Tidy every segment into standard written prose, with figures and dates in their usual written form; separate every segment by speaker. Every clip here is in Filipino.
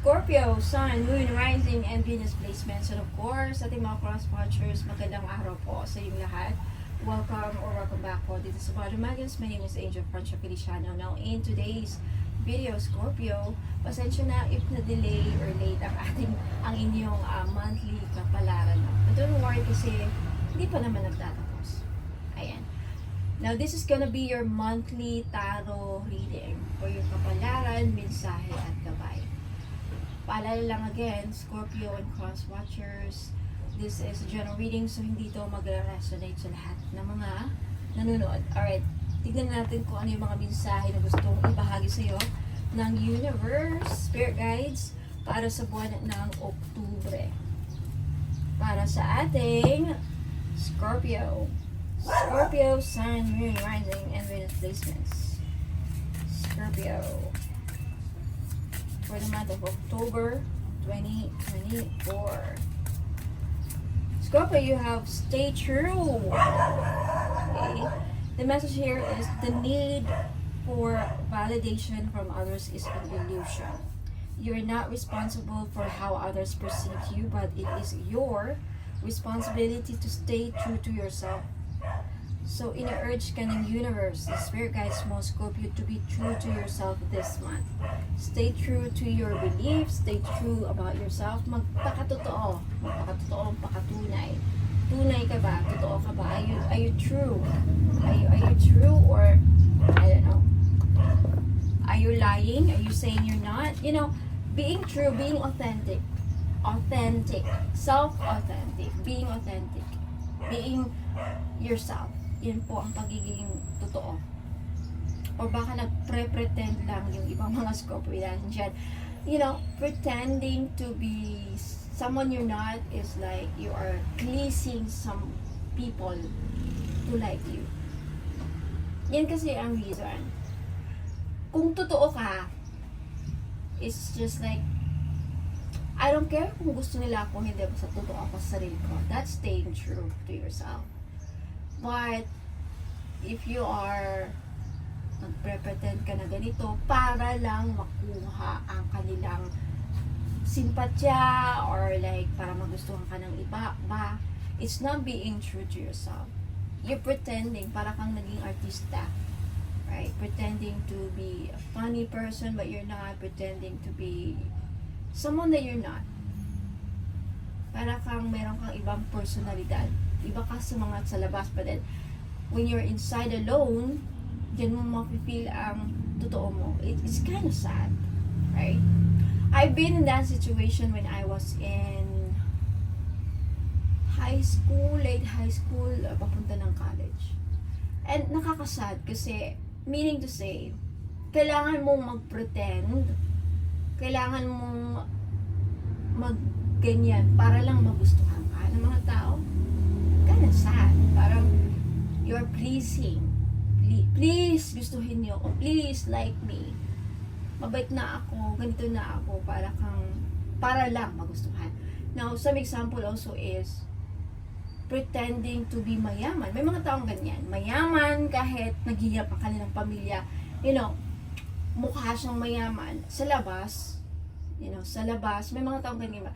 Speaker 1: Scorpio, Sun, Moon, Rising, and Venus placements. And of course, ating mga cross-watchers, magandang araw po sa inyong lahat. Welcome or welcome back po dito sa Bottom Magazine. My name is Angel Francia Feliciano. Now, in today's video, Scorpio, pasensya na if na-delay or late ang inyong monthly kapalaran. But don't worry kasi hindi pa naman nagtatapos. Ayan. Now, this is gonna be your monthly tarot reading for your kapalaran, mensahe, at gabay. Paalala lang again, Scorpio and cross watchers, this is a general reading, so hindi ito mag-resonate sa lahat ng mga nanonood. Alright, tignan natin kung ano yung mga mensahe na gustong ibahagi sa iyo ng universe, spirit guides, para sa buwan ng Oktubre. Para sa ating Scorpio, Sun, Moon, Rising, and Venus placements. Scorpio, for the month of October 2024. Scorpio, you have stay true. Okay. The message here is the need for validation from others is an illusion. You're not responsible for how others perceive you, but it is your responsibility to stay true to yourself. So, ina-urge ka ng universe, the spirit guides mo, Scorpio, to be true to yourself this month. Stay true to your beliefs, stay true about yourself, magpakatotoo, magpakatunay. Tunay ka ba? Totoo ka ba? Are you true? Are you true, or, I don't know, are you lying? Are you saying you're not? You know, being true, being authentic, self-authentic, being yourself. Yan po ang pagiging totoo. O baka nagpre-pretend lang yung ibang mga Scorpio dyan. You know, pretending to be someone you're not is like you are pleasing some people to like you. Yan kasi ang reason. Kung totoo ka, it's just like, I don't care kung gusto nila ako, hindi basta totoo ako sa sarili ko. That's staying true to yourself. But, if you are nagpre-pretend ka na ganito para lang makuha ang kanilang simpatya or like para magustuhan ka ng iba ba, it's not being true to yourself. You're pretending, para kang naging artista, right? Pretending to be a funny person but you're not, pretending to be someone that you're not. Para kang meron kang ibang personalidad. Iba ka sa mga sa labas, but then when you're inside alone, diyan mo mapipil ang totoo mo. It's kind of sad, right? I've been in that situation when I was in late high school, papunta ng college. And nakakasad kasi, meaning to say, kailangan mong mag-pretend, kailangan mong mag-ganyan para lang magustuhan ka ng mga tao. Kind of sad. Parang you're pleasing. Please gustuhin niyo ako. Please like me. Mabait na ako. Ganito na ako. Para lang magustuhan. Now, some example also is pretending to be mayaman. May mga taong ganyan. Mayaman kahit naghihirap ang kanilang pamilya. You know, mukha siyang mayaman. Sa labas, may mga taong ganyan.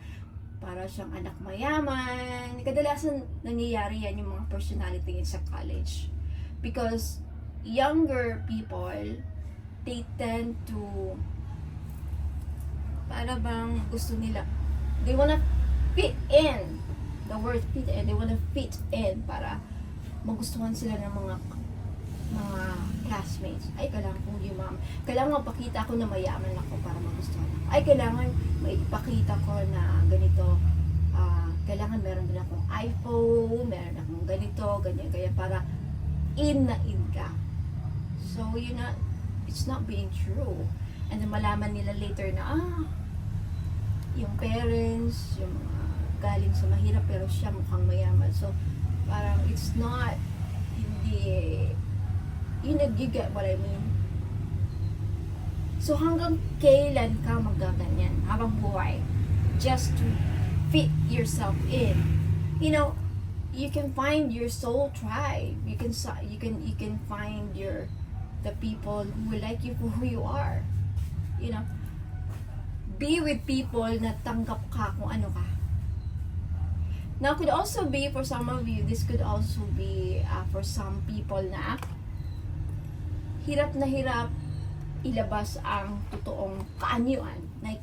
Speaker 1: Para siyang anak mayaman. Kadalasan nangyayari yan yung mga personality sa college. Because younger people, they tend to, para bang gusto nila, they wanna fit in. The word fit in. They wanna fit in para magustuhan sila ng mga classmates. Ay, kailangan kong yumaman. Kailangan mapakita ko na mayaman ako para magustuhan ako. Ay, kailangan maipakita ko na ganito. Kailangan meron din akong iPhone, meron akong ganito, ganyan, para in ka. So, it's not being true. And then malaman nila later na, yung parents, yung galing sa mahirap, pero siya mukhang mayaman. So, parang it's not, hindi, you get what I mean? So, hanggang kailan ka magaganyan habang buhay? Just to fit yourself in. You know, you can find your soul tribe. You can find the people who will like you for who you are. You know, be with people na tanggap ka kung ano ka. Now, could also be for some of you, this could also be for some people na hirap na hirap ilabas ang totoong kaanyuan. Like,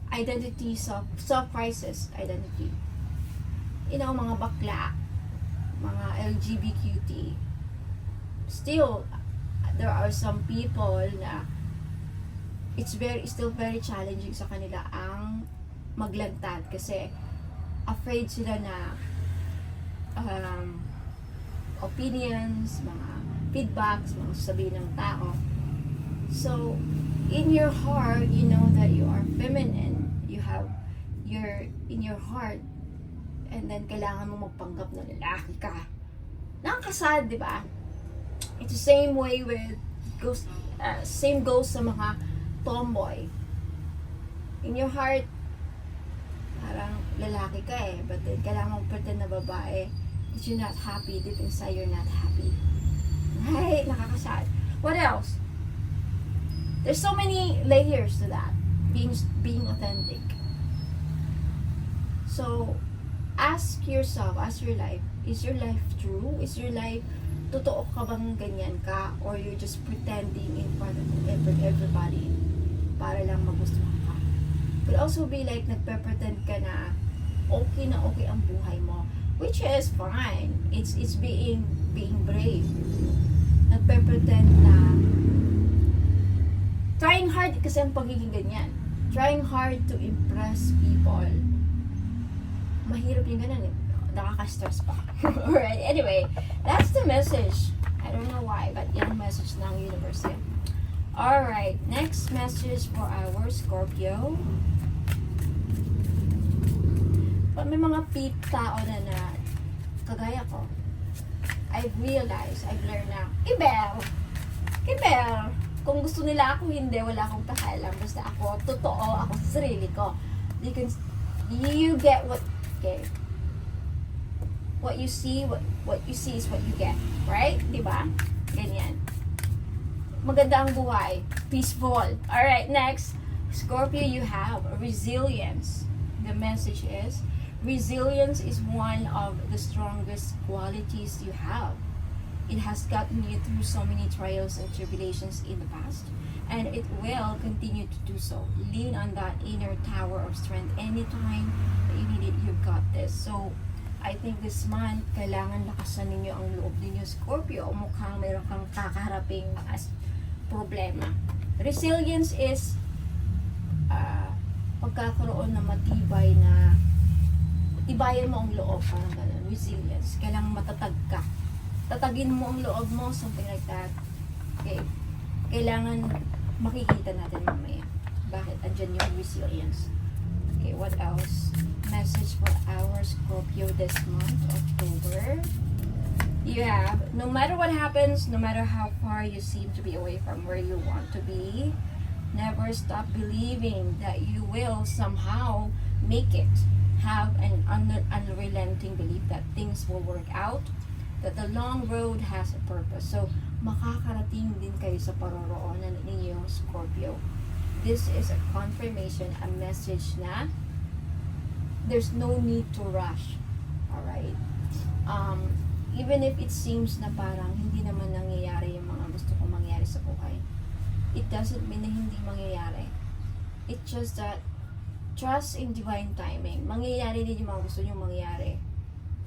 Speaker 1: identity, self-crisis identity. Mga bakla, mga LGBTQT. Still, there are some people na it's still very challenging sa kanila ang maglantad kasi afraid sila na opinions, mga feedbacks, mga sasabihin ng tao. So, in your heart, you know that you are feminine. You have in your heart, and then kailangan mo magpanggap na lalaki ka. Nakakasad, di ba? It's the same way with same goes sa mga tomboy. In your heart, parang lalaki ka but then kailangan mong pretend na babae, but you're not happy. Deep inside, you're not happy. Right? Nakakasad. What else? There's so many layers to that. Being authentic. So, ask yourself, ask your life, is your life true? Is your life, totoo ka bang ganyan ka? Or you're just pretending in front of everybody para lang magustuhan ka? Could also be like, nagpe-pretend ka na okay ang buhay mo. Which is fine. It's being brave. Nagpe-pretend na trying hard kasi ang pagiging ganyan. Trying hard to impress people. Mahirap yung ganun nakaka-stress pa. Alright, anyway, that's the message. I don't know why, but yung message ng universe. Alright, next message for our Scorpio. But may mga tao na kagaya ko. I've realized, I've learned na, Ibel, kung gusto nila ako, hindi, wala akong pakialam. Basta ako, totoo, ako sa sarili ko. You get what you see, what you see is what you get. Right? Diba? Ganyan. Maganda ang buhay. Peaceful. Alright, next. Scorpio, you have resilience. The message is, resilience is one of the strongest qualities you have. It has gotten you through so many trials and tribulations in the past, and it will continue to do so. Lean on that inner tower of strength anytime that you need it. You've got this. So, I think this month, kailangan lakasan ninyo ang loob ninyo, Scorpio. Mukhang meron kang kakaharaping problema. Resilience is pagkakaroon na matibay na tibayan mo ang loob, parang ganun. Resilience. Kailangan matatag ka. Tatagin mo ang loob mo, something like that. Okay. Kailangan makikita natin mamaya. Bakit andyan yung resilience? Okay, what else? Message for our Scorpio this month, October. You have, no matter what happens, no matter how far you seem to be away from where you want to be, never stop believing that you will somehow make it. Have an unrelenting belief that things will work out, that the long road has a purpose. So, makakarating din kayo sa paroroonan ninyo, Scorpio. This is a confirmation, a message na there's no need to rush. Alright? Even if it seems na parang hindi naman nangyayari yung mga gusto kong mangyari sa buhay, it doesn't mean na hindi mangyayari. It's just that trust in divine timing. Mangyayari din yung mga gusto nyo mangyayari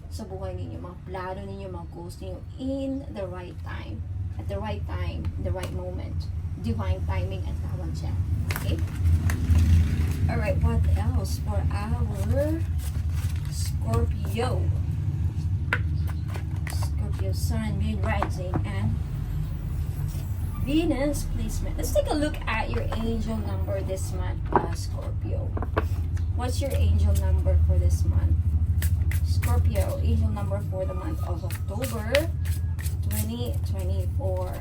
Speaker 1: sa buhay ninyo, mga plano ninyo, mga goals ninyo in the right time. At the right time, the right moment. Divine timing ang tawag siya. Okay? Alright, what else for our Scorpio? Scorpio Sun, Moon, Rising, and Venus placement. Let's take a look at your angel number this month, Scorpio. What's your angel number for this month? Scorpio, angel number for the month of October 2024.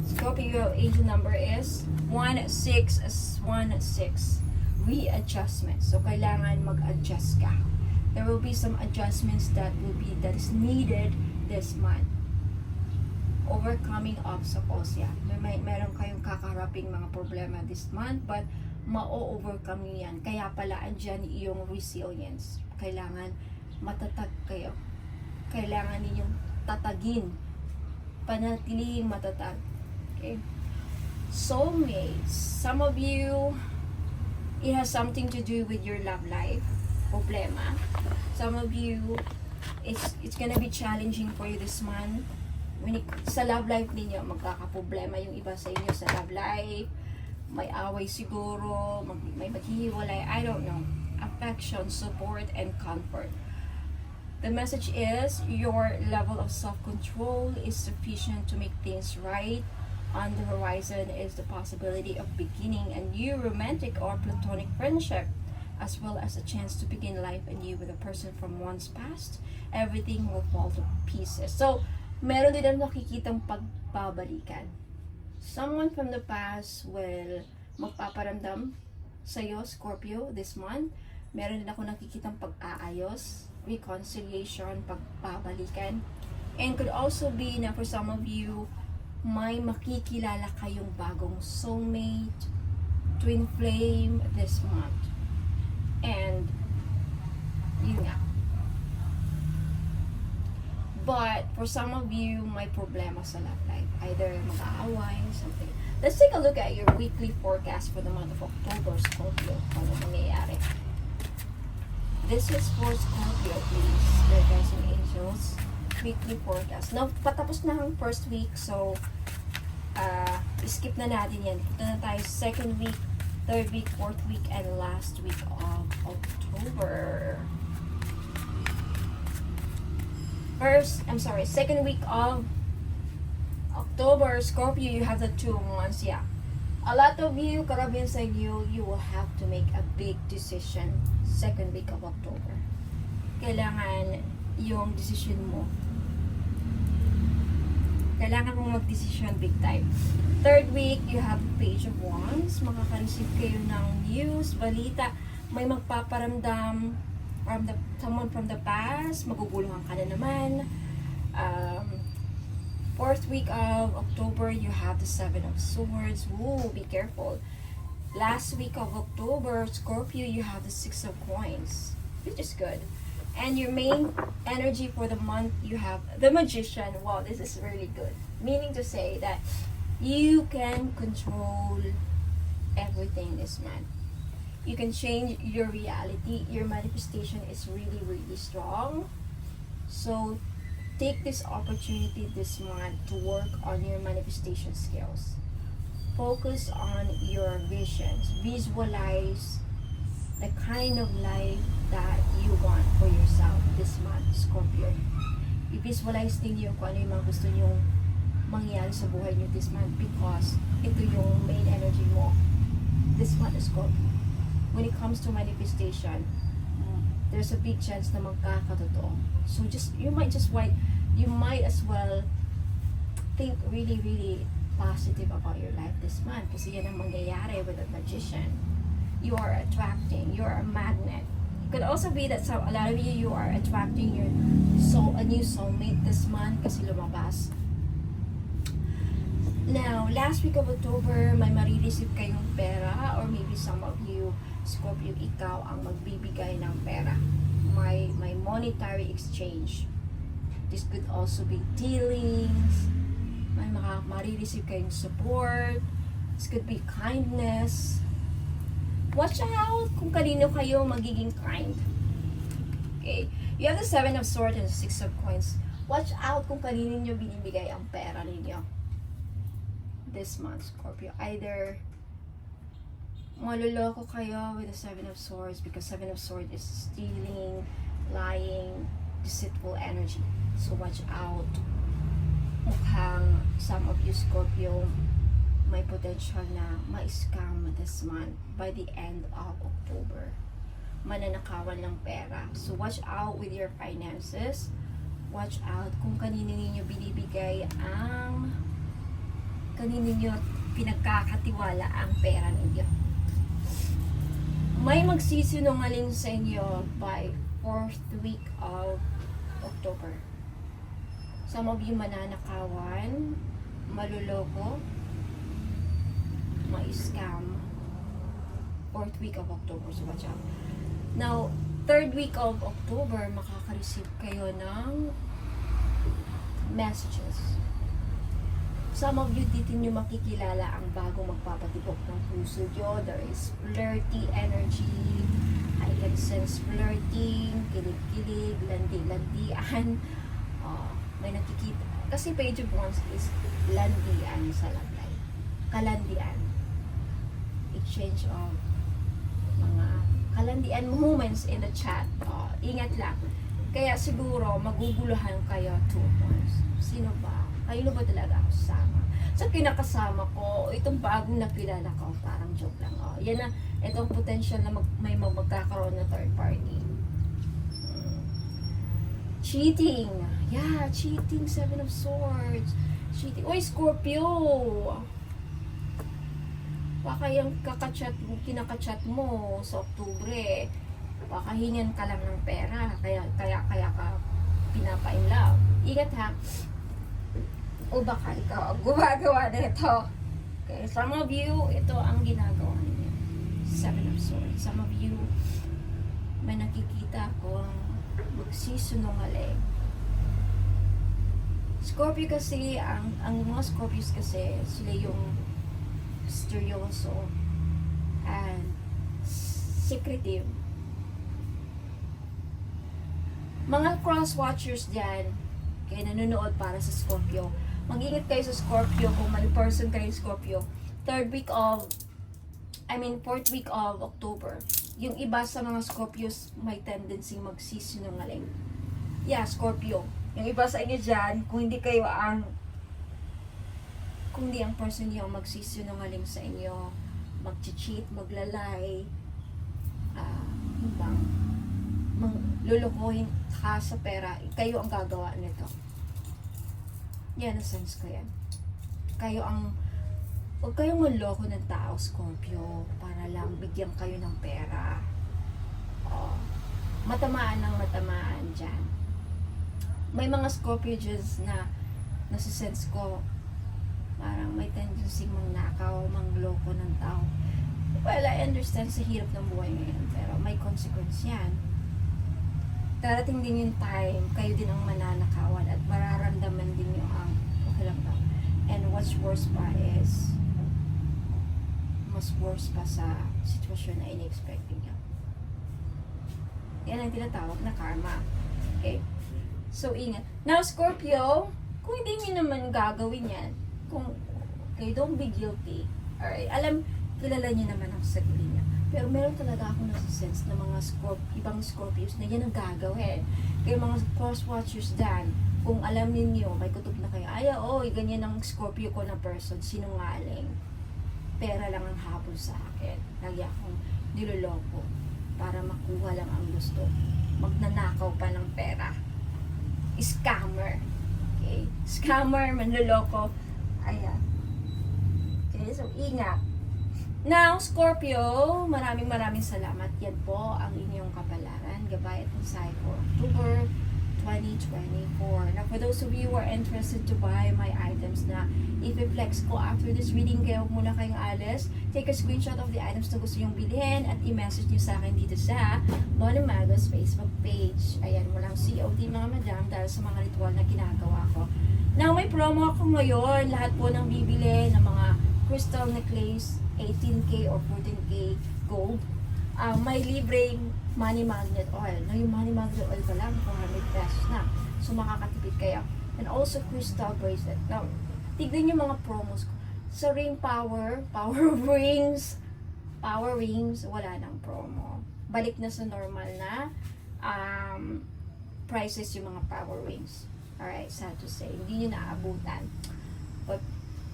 Speaker 1: Scorpio, angel number is 1616. Readjustment. So, kailangan mag-adjust ka. There will be some adjustments that is needed this month. overcoming obstacles. Yeah, meron kayong kakaharaping mga problema this month, but ma-overcome nyo yan. Kaya pala andyan yung resilience. Kailangan matatag kayo. Kailangan ninyong tatagin. Panatiling matatag. Okay? Soulmates. Some of you, it has something to do with your love life. Problema. Some of you, it's gonna be challenging for you this month. Sa love life ninyo, magkakaproblema yung iba sa inyo sa love life. May away siguro, may maghihiwalay, I don't know. Affection, support, and comfort. The message is, your level of self-control is sufficient to make things right. On the horizon is the possibility of beginning a new romantic or platonic friendship, as well as a chance to begin life anew with a person from one's past. Everything will fall to pieces. So, meron din ang nakikitang pagbabalikan. Someone from the past will magpaparamdam sa'yo, Scorpio, this month. Meron din ako nakikitang pag-aayos, reconciliation, pagbabalikan. And could also be na for some of you, may makikilala kayong bagong soulmate, twin flame this month. And, yun nga. But, for some of you, may problema sa love life. Either mag-aaway, something. Let's take a look at your weekly forecast for the month of October, Scorpio. Ano mangyayari? This is for Scorpio, please. Your guys and angels. Weekly forecast. Now, patapos na ang first week, so, skip na natin yan. Punta na tayo second week, third week, fourth week, and last week of October. Second week of October, Scorpio, you have the 2 months, yeah. A lot of you, karamihan sa inyo, you will have to make a big decision second week of October. Kailangan yung decision mo. Kailangan mong mag-decision big time. Third week, you have Page of Wands. Makaka-receive kayo ng news, balita. May magpaparamdam someone from the past, maguguluhan ka na naman. Fourth week of October, you have the 7 of Swords. Woo, be careful. Last week of October, Scorpio, you have the 6 of Coins, which is good. And your main energy for the month, you have the Magician. Wow, this is really good. Meaning to say that you can control everything this month. You can change your reality. Your manifestation is really, really strong. So, take this opportunity this month to work on your manifestation skills. Focus on your visions. Visualize the kind of life that you want for yourself this month, Scorpio. I-visualize ninyo kung ano yung mga gusto nyong mangyari sa buhay nyo this month, because ito yung main energy mo this month, Scorpio. When it comes to manifestation, there's a big chance na magkakatotoo. So you might as well think really, really positive about your life this month, kasi yan ang mangyayari with a Magician. You are attracting, you are a magnet. It could also be that a lot of you are attracting a new soulmate this month kasi lumabas. Now, last week of October, may marireceive kayong pera, or maybe some of you, Scorpio, ikaw ang magbibigay ng pera. May monetary exchange. This could also be dealings. May marireceive kayong support. This could be kindness. Watch out kung kanino kayo magiging kind. Okay. You have the 7 of Swords and the 6 of Coins. Watch out kung kanino nyo binibigay ang pera ninyo this month, Scorpio. Either maluloko kayo with the 7 of Swords, because 7 of Swords is stealing, lying, deceitful energy. So watch out. Mukhang some of you, Scorpio, may potential na ma-scam this month by the end of October. Mananakawan ng pera. So watch out with your finances. Watch out kung kanino ninyo binibigay kanino ninyo pinagkakatiwala ang pera ninyo. May magsisinungaling sa inyo by 4th week of October. Some of you mananakawan, maluloko, ma-scam. 4th week of October, so watch out. Now, 3rd week of October, makaka-receive kayo ng messages. Some of you, dito nyo makikilala ang bagong magpapatibok ng puso nyo. There is flirty energy. I can sense flirting, kilig-kilig, landi-landian. May nakikita. Kasi page of wands is landian sa love life. Kalandian. Exchange of mga kalandian moments in the chat. Ingat lang. Kaya siguro, maguguluhan kayo 2 months. Sino ba? Kayo ba talaga ako sama? Sa kinakasama ko, itong bagong nakilala ko, parang joke lang. Yan na, itong potential na may magkakaroon na third party. Cheating. Yeah, cheating. 7 of Swords. Cheating. Uy, Scorpio! Baka yung kinakachat mo sa Oktubre, baka hingan ka lang ng pera, kaya ka pinapa-in-love. Ingat ha. O baka ikaw ang gumagawa nito. Okay, some of you, ito ang ginagawa niyo. 7 of Swords. Some of you, may nakikita akong magsisunungaling. Scorpio kasi, ang mga Scorpios kasi, sila yung misteryoso and secretive. Mga cross-watchers dyan, kaya nanonood para sa Scorpio, mag-ingat kayo sa Scorpio kung may person kayo Scorpio. 4th week of October. Yung iba sa mga Scorpios may tendency magsisinungaling. Yeah, Scorpio. Yung iba sa inyo dyan, kung hindi ang person niyo magsisinungaling sa inyo, mag-cheat, maglalay, lulukuhin ka sa pera, kayo ang gagawa nito. Yan, na sense ko yan. Huwag kayong manloko ng tao, Scorpio, para lang bigyan kayo ng pera. Matamaan dyan. May mga Scorpio na nasa-sense ko, parang may tendency mangnakaw, mangloko ng tao. Well, I understand sa hirap ng buhay ngayon, pero may consequence yan. Darating din yung time, kayo din ang mananakawan at mararamdaman din yung okay lang daw. And what's worse pa is, mas worse pa sa sitwasyon na in-expecting nyo. Yan ang tinatawag na karma. Okay? So, ingat. Now, Scorpio, kung hindi nyo naman gagawin yan, don't be guilty. Alright? Kilala nyo naman ang sarili niya. Pero meron talaga akong nasa-sense na mga ibang Scorpios na yan ang gagawin. Kaya mga cross-watchers dyan, kung alam niyo may kutob na kayo, ganyan ang Scorpio ko na person, sinungaling. Pera lang ang habol sa akin. Lagi akong niloloko para makuha lang ang gusto. Magnanakaw pa ng pera. Scammer. Okay? Scammer, manloloko. Ayan. Okay, so ingat. Now, Scorpio, maraming salamat. Yan po ang inyong kapalaran. Gabay at mensahe for October 2024. Now, for those of you who are interested to buy my items na i-flex ko after this reading, kaya huwag muna kayong alis. Take a screenshot of the items na gusto nyong bilhin at i-message nyo sa akin dito sa Molly Magos Facebook page. Ayan, walang COD mga madam dahil sa mga ritual na ginagawa ko. Now, may promo ako ngayon. Lahat po ng bibili ng mga crystal necklace, 18K or 14K gold. May libreng money magnet oil. Now, yung money magnet oil pa lang, 400 pesos na. So, makakatipid kayo. And also, crystal bracelet. Now, tignan yung mga promos ko. Sa ring power rings, wala nang promo. Balik na sa normal na prices yung mga power rings. Alright, sad to say. Hindi nyo naaabutan. But,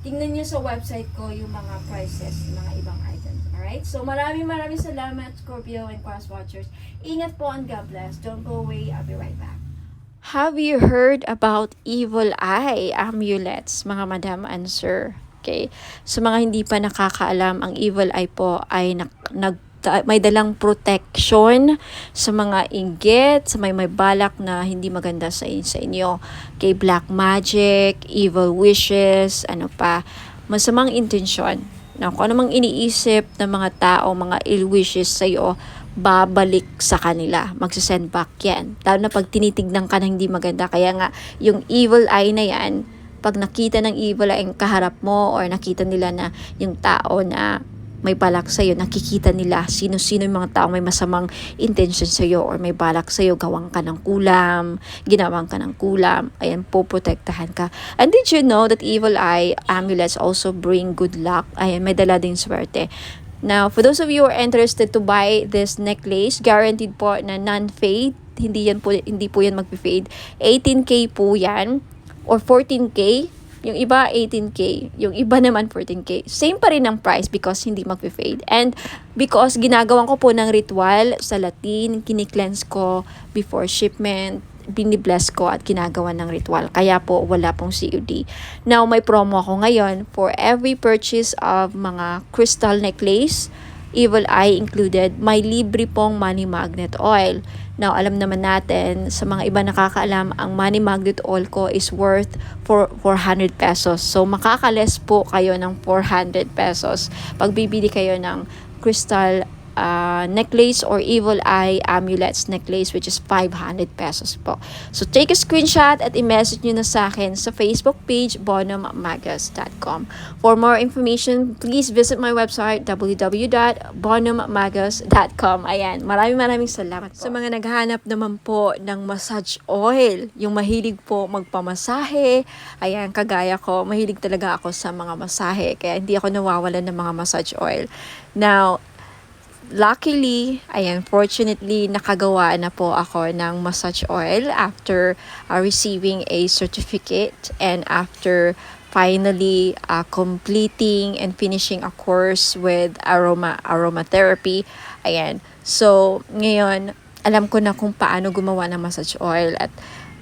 Speaker 1: tingnan nyo sa website ko yung mga prices, yung mga ibang items. Alright? So, maraming salamat, Scorpio and Cross Watchers. Ingat po and God bless. Don't go away. I'll be right back.
Speaker 2: Have you heard about evil eye amulets, mga madam and sir? Okay? So, mga hindi pa nakakaalam, ang evil eye po ay may dalang protection sa mga inggit, sa may balak na hindi maganda sa inyo. Kay black magic, evil wishes, ano pa, masamang intensyon. Na kung ano mang iniisip ng mga tao, mga ill wishes sa iyo, babalik sa kanila. Magsasend back yan. Lalo na pag tinitignan ka na hindi maganda. Kaya nga, yung evil eye na yan, pag nakita ng evil eye ang kaharap mo or nakita nila na yung tao na may balak sa'yo, nakikita nila sino-sino yung mga tao may masamang intention sa'yo or may balak sa'yo, gawang ka ng kulam, ginawang ka ng kulam, ayan, poprotektahan ka. And did you know that evil eye amulets also bring good luck? Ayan, may dala din swerte. Now, for those of you who are interested to buy this necklace, guaranteed po na non-fade, hindi po yan mag-fade. 18K po yan or 14K. Yung iba 18K, yung iba naman 14K. Same pa rin ang price because hindi mag-fade. And because ginagawan ko po ng ritual sa Latin, kini-cleanse ko before shipment, binibless ko at ginagawa ng ritual. Kaya po wala pong COD. Now may promo ako ngayon for every purchase of mga crystal necklace, evil eye included, may libre pong money magnet oil. Now alam naman natin sa mga iba nakakaalam, ang money magnet oil ko is worth for 400 pesos. So makakales po kayo ng 400 pesos pag bibili kayo ng crystal necklace or evil eye amulets necklace, which is 500 pesos po. So take a screenshot at i-message nyo na sa akin sa Facebook page bonummagus.com. For more information, please visit my website www.bonummagus.com. Ayan, maraming salamat po. Sa mga naghanap naman po ng massage oil, yung mahilig po magpamasahe, ayan, kagaya ko, mahilig talaga ako sa mga masahe, kaya hindi ako nawawalan ng mga massage oil. Now, luckily, fortunately, nakagawa na po ako ng massage oil after receiving a certificate and after finally completing and finishing a course with aromatherapy. Ayan. So, ngayon, alam ko na kung paano gumawa ng massage oil at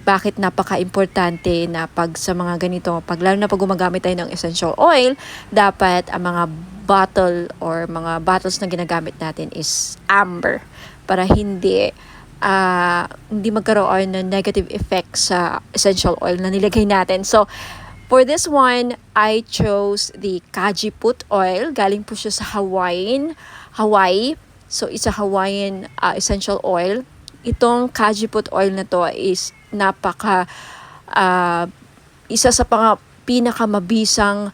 Speaker 2: bakit napaka-importante na pag sa mga ganito, lalo na pag gumagamit tayo ng essential oil, dapat ang mga bottle or mga bottles na ginagamit natin is amber para hindi magkaroon ng negative effect sa essential oil na nilagay natin. So, for this one, I chose the Kajiput oil. Galing po siya sa Hawaii. So, it's a Hawaiian essential oil. Itong Kajiput oil na to is isa sa pinakamabisang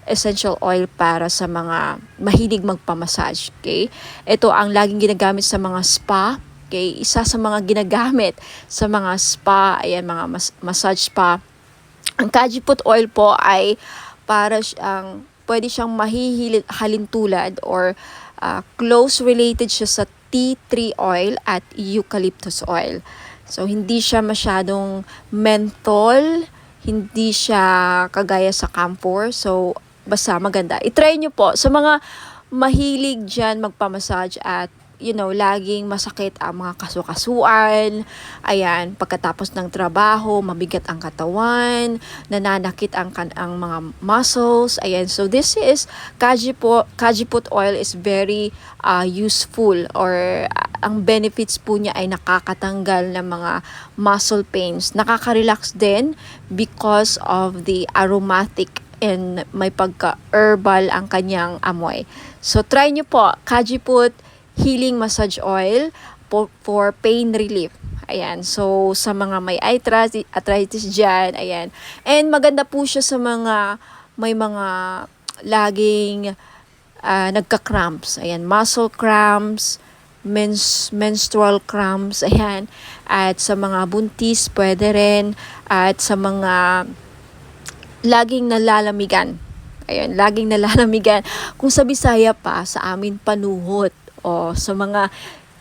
Speaker 2: essential oil para sa mga mahilig magpamassage. Okay? Ito ang laging ginagamit sa mga spa. Okay? Isa sa mga ginagamit sa mga spa, ayan, mga massage spa. Ang Kajiput oil po ay para pwede siyang halintulad or close related siya sa tea tree oil at eucalyptus oil. So, hindi siya masyadong menthol, hindi siya kagaya sa camphor. So, basta maganda. I-try nyo po sa mga mahilig dyan magpamassage at laging masakit ang mga kasukasuan. Ayan, pagkatapos ng trabaho, mabigat ang katawan, nananakit ang mga muscles. Ayan, so this is Kajiput oil is very useful or ang benefits po niya ay nakakatanggal ng mga muscle pains. Nakaka-relax din because of the aromatic and may pagka-herbal ang kanyang amoy. So, try nyo po, Kajiput Healing Massage Oil for pain relief. Ayan, so sa mga may arthritis dyan, ayan. And maganda po siya sa may mga laging nagka-cramps. Ayan, muscle cramps, menstrual cramps, ayan. At sa mga buntis, pwede rin. At sa mga laging nalalamigan. Ayun, laging nalalamigan. Kung sa Bisaya pa, sa amin panuhot. O sa mga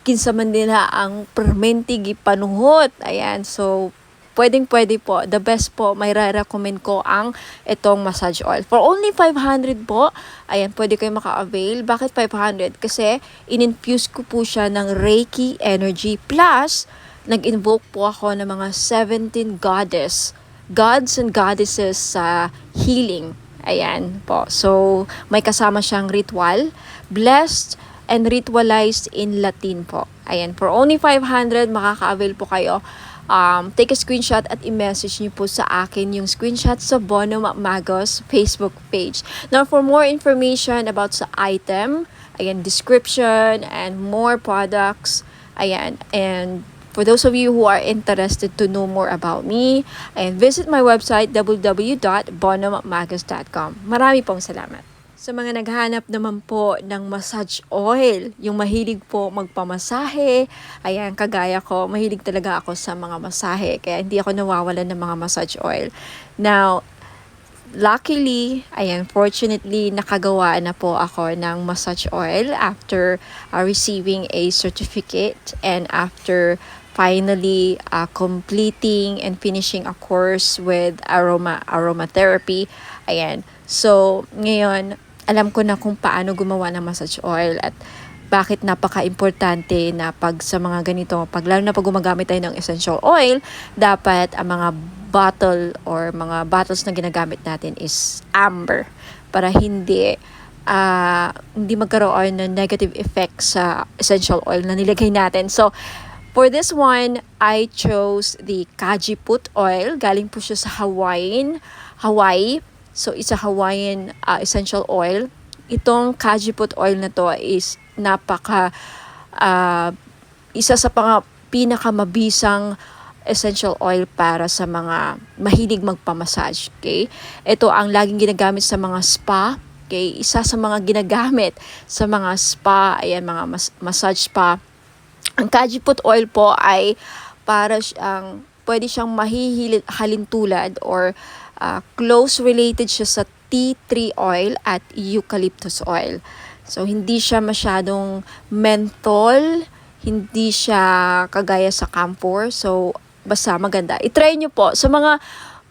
Speaker 2: kinsaman nila ang permentig panuhot. Ayan, so pwede po. The best po, may recommend ko ang itong massage oil. For only 500 po, ayan, pwede kayo maka-avail. Bakit 500? Kasi in-infuse ko po siya ng Reiki energy. Plus, nag-invoke po ako ng mga 17 gods and goddesses sa healing. Ayan po. So, may kasama siyang ritual. Blessed and ritualized in Latin po. Ayan, for only 500, makaka-avail po kayo. Take a screenshot at i-message niyo po sa akin yung screenshot sa Bono Magos Facebook page. Now, for more information about sa item, ayan, description and more products, ayan, and for those of you who are interested to know more about me, ayan, visit my website www.bonomagos.com. Marami pong salamat. Sa mga naghanap naman po ng massage oil, yung mahilig po magpamasahe, ayan, kagaya ko, mahilig talaga ako sa mga masahe, kaya hindi ako nawawalan ng mga massage oil. Now, luckily, ayan, fortunately, nakagawa na po ako ng massage oil after receiving a certificate and after finally completing and finishing a course with aromatherapy. Ayan. So, ngayon, alam ko na kung paano gumawa ng massage oil at bakit napaka-importante na pag sa mga ganito, lalo na pag gumagamit tayo ng essential oil, dapat ang mga bottle or mga bottles na ginagamit natin is amber para hindi magkaroon ng negative effect sa essential oil na nilagay natin. So, for this one, I chose the Kajiput oil. Galing po siya sa Hawaii. So, it's a Hawaiian essential oil. Itong Kajiput oil na to is isa sa pinakamabisang essential oil para sa mga mahilig magpamassage. Okay? Ito ang laging ginagamit sa mga spa. Okay? Isa sa mga ginagamit sa mga spa, ayan, mga massage spa. Ang Kajiput oil po ay para pwede siyang halintulad or close related siya sa tea tree oil at eucalyptus oil. So, hindi siya masyadong menthol, hindi siya kagaya sa camphor. So, basta maganda. I-try nyo po sa mga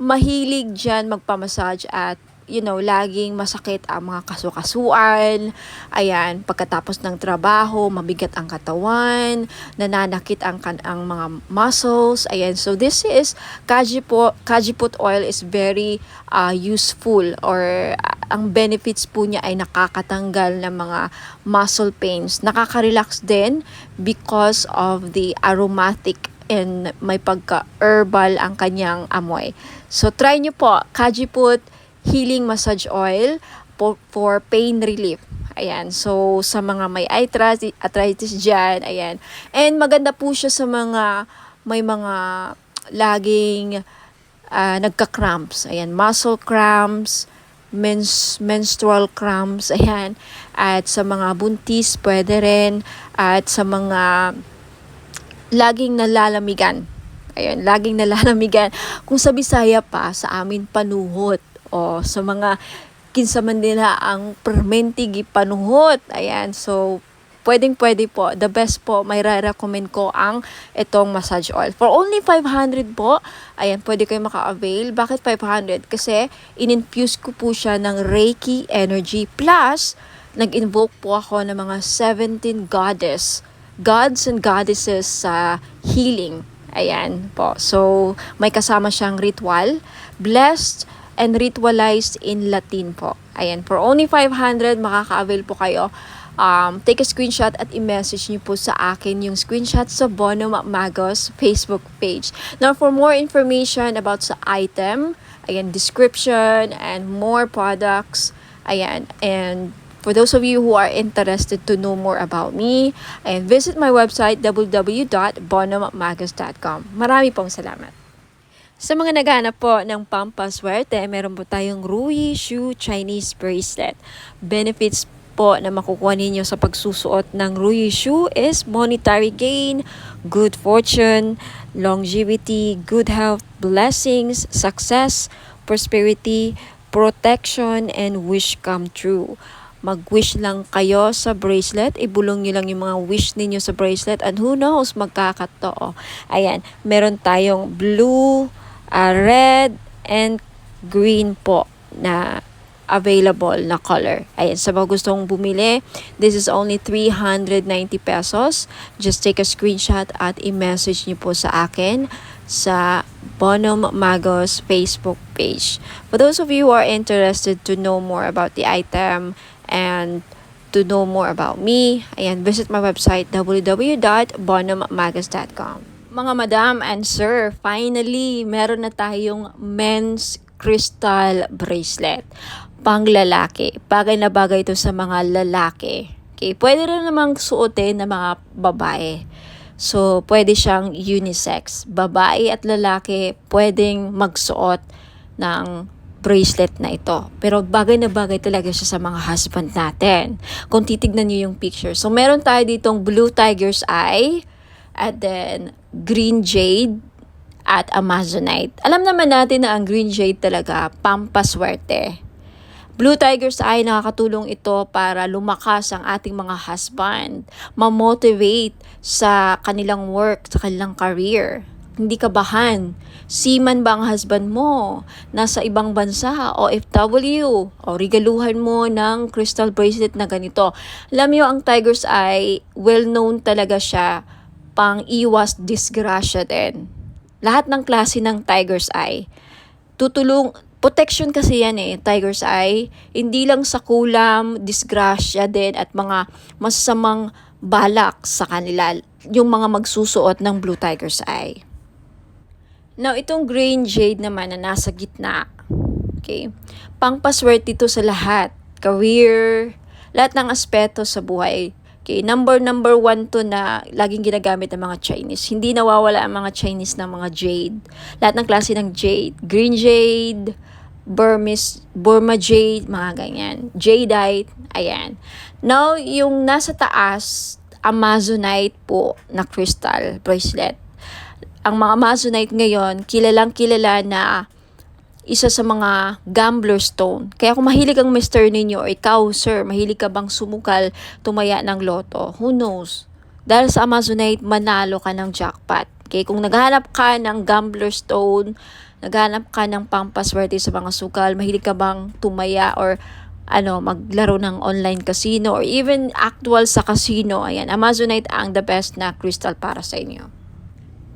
Speaker 2: mahilig dyan magpamassage at laging masakit ang mga kasukasuan, ayan, pagkatapos ng trabaho, mabigat ang katawan, nananakit ang mga muscles, ayan. So, this is, Kajiput oil is very useful or ang benefits po niya ay nakakatanggal ng mga muscle pains. Nakaka-relax din because of the aromatic and may pagka-herbal ang kanyang amoy. So, try nyo po, Kajiput Healing Massage Oil for pain relief. Ayan. So, sa mga may arthritis dyan, ayan. And maganda po siya sa may mga laging nagka-cramps. Ayan. Muscle cramps, menstrual cramps, ayan. At sa mga buntis, pwede rin. At sa mga laging nalalamigan. Ayun, laging nalalamigan. Kung sa Bisaya pa, sa amin panuhot. O sa mga kinsaman nila ang permentigi panuhot. Ayan, so pwede po. The best po, may recommend ko ang itong massage oil. For only 500 po, ayan, pwede kayo maka-avail. Bakit 500? Kasi in-infuse ko po siya ng Reiki energy. Plus, nag-invoke po ako ng mga 17 gods and goddesses sa healing. Ayan po. So, may kasama siyang ritual. Blessed and ritualized in Latin po. Ayan, for only 500, makaka-avail po kayo. Take a screenshot at i-message niyo po sa akin yung screenshot sa Bono Magos Facebook page. Now, for more information about sa item, ayan, description and more products, ayan, and for those of you who are interested to know more about me, ayan, visit my website www.bonomagos.com. Marami pong salamat. Sa mga naghahanap po ng pampaswerte, meron po tayong Rui Shu Chinese Bracelet. Benefits po na makukuha ninyo sa pagsusuot ng Rui Shu is monetary gain, good fortune, longevity, good health, blessings, success, prosperity, protection, and wish come true. Mag-wish lang kayo sa bracelet, ibulong nyo lang yung mga wish ninyo sa bracelet, and who knows, magkakatotoo. Ayan, meron tayong blue, red, and green po na available na color. Ayan, sa mga gustong bumili, this is only 390 pesos. Just take a screenshot at i-message nyo po sa akin sa Bono Magos Facebook page. For those of you who are interested to know more about the item and to know more about me, ayan, visit my website www.bonummagas.com. Mga madam and sir, finally, meron na tayong men's crystal bracelet. Pang lalaki. Bagay na bagay ito sa mga lalaki. Okay, pwede rin namang suotin ng mga babae. So, pwede siyang unisex. Babae at lalaki pwedeng magsuot ng bracelet na ito. Pero bagay na bagay talaga siya sa mga husband natin. Kung titignan niyo yung picture. So, meron tayo ditong blue tiger's eye, at then green jade, at amazonite. Alam naman natin na ang green jade talaga, pampaswerte. Blue tiger's eye, nakakatulong ito para lumakas ang ating mga husband, ma-motivate sa kanilang work, sa kanilang career. Hindi kabahan. Seaman ba ang husband mo? Nasa ibang bansa, OFW, o regaluhan mo ng crystal bracelet na ganito. Alam niyo, ang tiger's eye, well-known talaga siya, pang iwas disgrasya din. Lahat ng klase ng tiger's eye, protection kasi yan tiger's eye. Hindi lang sa kulam, disgrasya din at mga masasamang balak sa kanila, yung mga magsusuot ng blue tiger's eye. Now, itong green jade naman na nasa gitna, okay, pangpaswerte ito sa lahat. Career, lahat ng aspeto sa buhay. Okay, number one to na laging ginagamit ng mga Chinese. Hindi nawawala ang mga Chinese ng mga jade. Lahat ng klase ng jade. Green jade, Burma jade, mga ganyan. Jadeite, ayan. Now, yung nasa taas, amazonite po na crystal bracelet. Ang mga amazonite ngayon, kilalang kilala na isa sa mga gambler stone. Kaya kung mahilig ang mister ninyo o ikaw, sir, mahilig ka bang sumukal, tumaya ng loto, who knows? Dahil sa amazonite, manalo ka ng jackpot. Okay, kung naghahanap ka ng gambler stone, naghahanap ka ng pampaswerte sa mga sukal, mahilig ka bang tumaya or maglaro ng online casino or even actual sa casino, ayan, amazonite ang the best na crystal para sa inyo.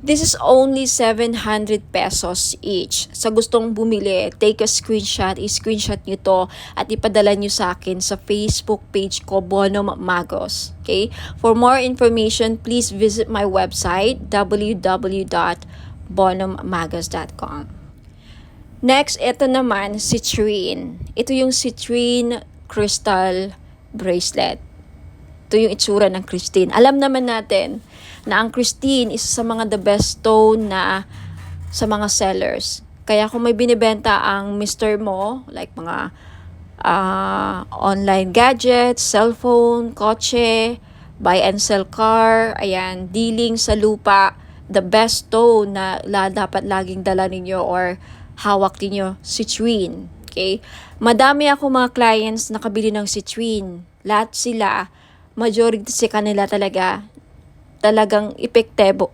Speaker 2: This is only 700 pesos each. Sa gustong bumili, take a screenshot, i-screenshot nyo to at ipadala nyo sa akin sa Facebook page ko, Bonum Magos. Okay? For more information, please visit my website, www.bonummagos.com. Next, ito naman, citrine. Ito yung citrine crystal bracelet. Ito yung itsura ng Christine. Alam naman natin na ang Christine isa sa mga the best stone na sa mga sellers. Kaya kung may binibenta ang mister mo, like mga online gadgets, cellphone, kotse, buy and sell car, ayan, dealing sa lupa, the best stone na dapat laging dala ninyo or hawak ninyo, citrine. Okay? Madami ako mga clients na nakabili ng citrine. Lahat sila, majority sa kanila talagang effective.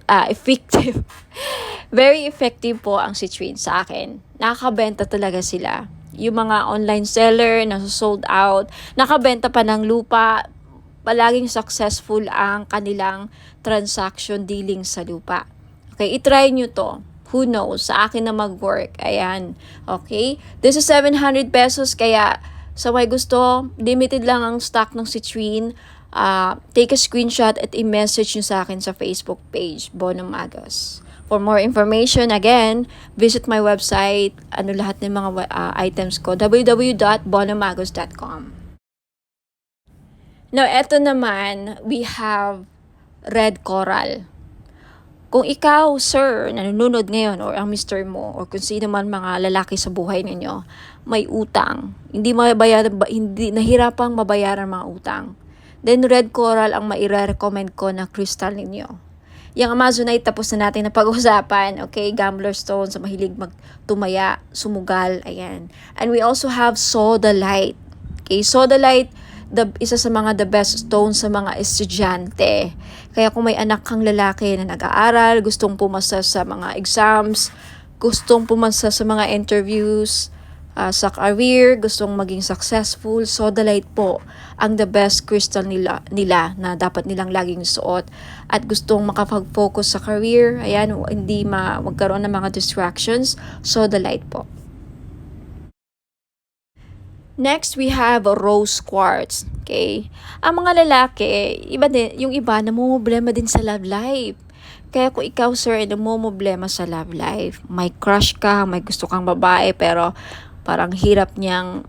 Speaker 2: Very effective po ang citrine sa akin. Nakakabenta talaga sila. Yung mga online seller na sold out, nakabenta pa ng lupa, palaging successful ang kanilang transaction dealing sa lupa. Okay, itry nyo to. Who knows? Sa akin na mag-work. Ayan. Okay? This is 700 pesos. Kaya sa may gusto, limited lang ang stock ng citrine. Take a screenshot at i-message nyo sa akin sa Facebook page, Bonum Magos. For more information, again, visit my website, lahat ng mga items ko, www.bonummagos.com. Now, eto naman, we have red coral. Kung ikaw, sir, nanonood ngayon or ang mister mo or kung sino man mga lalaki sa buhay ninyo, may utang, hindi nahirapang mabayaran mga utang, then red coral ang maire-recommend ko na crystal ninyo. Yung amazonite, tapos na natin na pag-usapan, okay? Gambler stone, sa mahilig magtumaya, sumugal, ayan. And we also have sodalite. Okay, sodalite, isa sa mga the best stone sa mga estudyante. Kaya kung may anak kang lalaki na nag-aaral, gustong pumasa sa mga exams, gustong pumasa sa mga interviews, sa career, gustong maging successful, sodalite po ang the best crystal nila na dapat nilang laging suot. At gustong makapag-focus sa career, ayan, hindi magkaroon ng mga distractions, sodalite po. Next, we have rose quartz. Okay? Ang mga lalaki, iba din, yung iba namumblema din sa love life. Kaya kung ikaw, sir, ay namumblema sa love life, may crush ka, may gusto kang babae, pero parang hirap niyang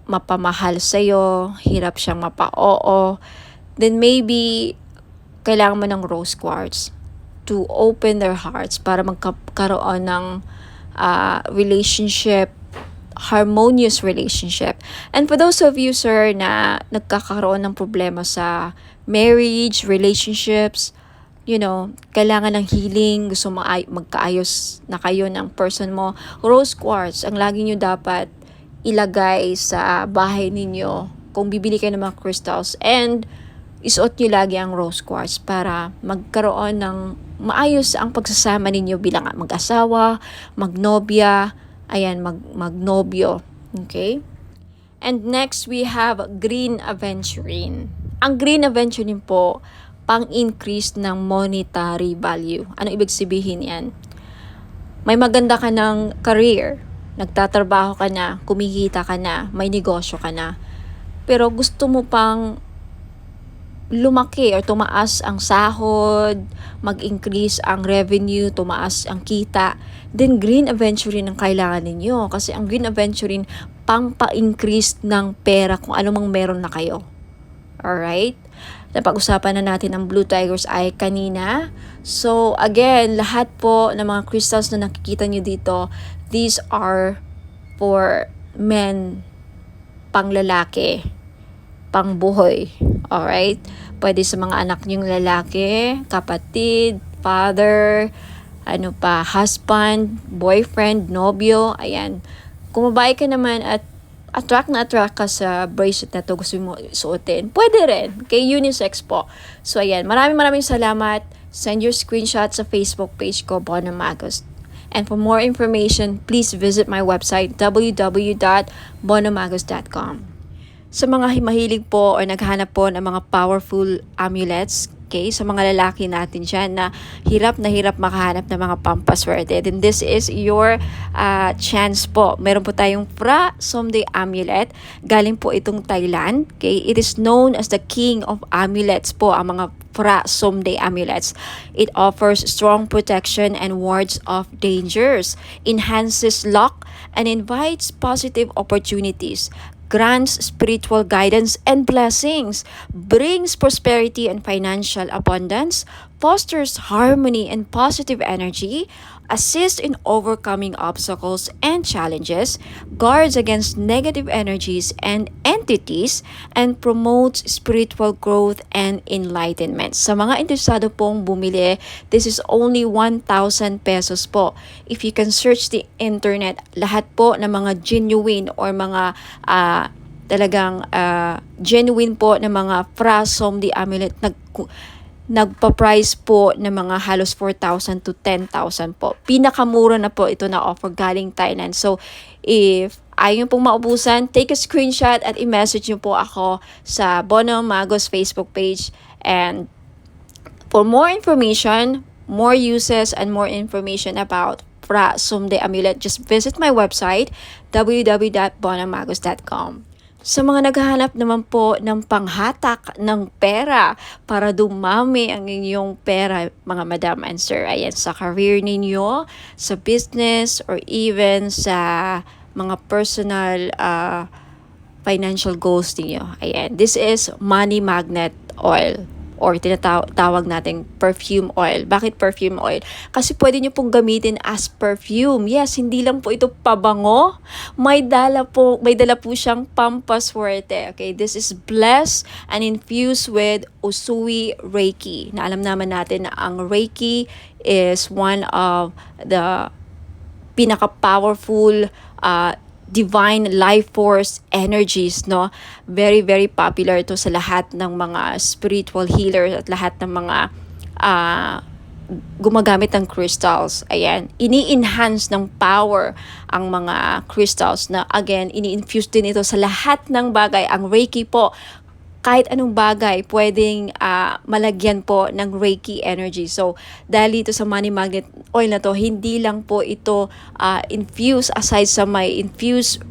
Speaker 2: mapamahal sa'yo, hirap siyang mapa-oo, then maybe kailangan mo ng rose quartz to open their hearts para magkaroon ng relationship, harmonious relationship. And for those of you, sir, na nagkakaroon ng problema sa marriage, relationships, kailangan ng healing, gusto magkaayos na kayo ng person mo, rose quartz, ang lagi nyo dapat ilagay sa bahay ninyo kung bibili kayo ng mga crystals, and isuot nyo lagi ang rose quartz para magkaroon ng maayos ang pagsasama ninyo bilang mag-asawa, magnobya, magnobyo. Okay? And next, we have green aventurine. Ang green aventurine po, pang-increase ng monetary value. Ano ibig sabihin yan? May maganda ka ng career, nagtatrabaho ka na, kumikita ka na, may negosyo ka na, pero gusto mo pang lumaki or tumaas ang sahod, mag-increase ang revenue, tumaas ang kita, then green aventurine ang kailangan ninyo. Kasi ang green aventurine, pang-pa-increase ng pera kung ano mang meron na kayo. Alright? Napag-usapan na natin ang Blue Tiger's Eye kanina. So, again, lahat po ng mga crystals na nakikita nyo dito, these are for men, pang lalaki, pang buhay. Alright? Pwede sa mga anak nyong lalaki, kapatid, father, husband, boyfriend, nobyo. Ayan. Kung babae ka naman at attract ka sa bracelet na to, gusto mo suotin, pwede rin. Kay unisex po. So, ayan. Maraming salamat. Send your screenshot sa Facebook page ko, Bono Magos. And for more information, please visit my website, www.bonomagos.com. Sa mga mahilig po or naghanap po ng mga powerful amulets, okay, sa mga lalaki natin dyan na hirap makahanap ng mga pampaswerte, then this is your chance po. Meron po tayong Phra Somday Amulet. Galing po itong Thailand. Okay? It is known as the king of amulets po, ang mga Phra Somday Amulets. It offers strong protection and wards off dangers, enhances luck, and invites positive opportunities, grants spiritual guidance and blessings, brings prosperity and financial abundance, fosters harmony and positive energy, assists in overcoming obstacles and challenges, guards against negative energies and entities, and promotes spiritual growth and enlightenment. Sa mga interesado pong bumili, this is only 1,000 pesos po. If you can search the internet, lahat po ng mga genuine or mga talagang genuine po na mga Phra Somday Amulet nagpa-price po ng mga halos 4,000 to 10,000 po. Pinakamura na po ito na offer galing Thailand. So, if ayaw pong maubusan, take a screenshot at i-message nyo po ako sa Bono Magos Facebook page. And for more information, more uses, and more information about Phra Somday Amulet, just visit my website, www.bonomagos.com. Sa mga naghahanap naman po ng panghatak ng pera para dumami ang inyong pera, mga madam and sir, ayan, sa career ninyo, sa business, or even sa mga personal financial goals ninyo. Ayan, this is money magnet oil, or tinatawag nating perfume oil. Bakit perfume oil? Kasi pwede nyo pong gamitin as perfume. Yes, hindi lang po ito pabango. May dala po siyang pampaswerte. Okay, this is blessed and infused with Usui Reiki. Na alam naman natin na ang Reiki is one of the pinaka-powerful divine life force energies, no? Very popular ito sa lahat ng mga spiritual healers at lahat ng mga gumagamit ng crystals. Ayan, ini-enhance ng power ang mga crystals na, again, ini-infuse din ito sa lahat ng bagay. Ang Reiki po, kahit anong bagay, pwedeng malagyan po ng Reiki energy. So, dahil dito sa money magnet oil na to, hindi lang po ito infuse, aside sa may infuse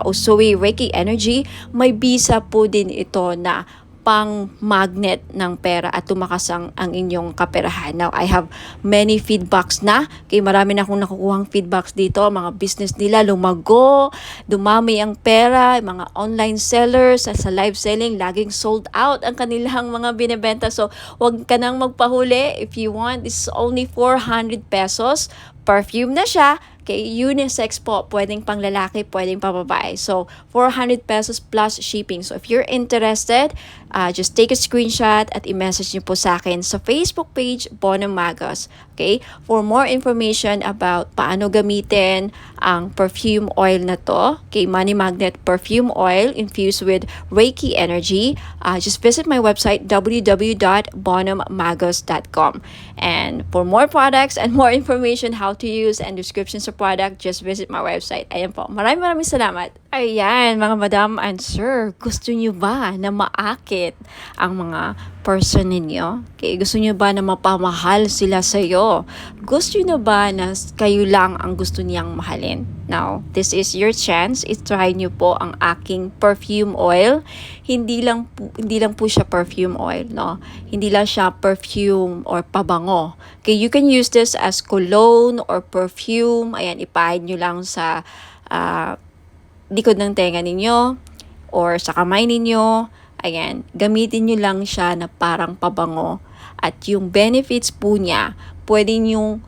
Speaker 2: Usui Reiki Energy, may bisa po din ito na pang magnet ng pera at tumakas ang inyong kaperahan. Now, I have many feedbacks na. Kaya marami na akong nakukuhang feedbacks dito. Mga business nila lumago, dumami ang pera, mga online sellers sa live selling, laging sold out ang kanilang mga binebenta. So, wag ka nang magpahuli. If you want, this is only 400 pesos. Perfume na siya. Okay, unisex po, pwedeng pang lalaki, pwedeng pang babae. So, 400 pesos plus shipping. So, if you're interested, just take a screenshot at i-message niyo po sa akin sa Facebook page, Bono Magos. Okay, for more information about paano gamitin ang perfume oil na to, okay, Money Magnet Perfume Oil infused with Reiki Energy, just visit my website, www.bonommagos.com. And for more products and more information, how to use and descriptions of product, just visit my website. Ayan po. Maraming salamat. Ayan, mga madam and sir, gusto nyo ba na maakit ang mga person ninyo? Okay, gusto nyo ba na mapamahal sila sa'yo? Gusto nyo ba na kayo lang ang gusto niyang mahalin? Now, this is your chance. I-try nyo po ang aking perfume oil. Hindi lang po siya perfume oil, no? Hindi lang siya perfume or pabango. Okay, you can use this as cologne or perfume. Ayan, ipahid nyo lang sa likod ng tenga ninyo or sa kamay ninyo. Ayan, gamitin nyo lang siya na parang pabango. At yung benefits po niya, pwede nyo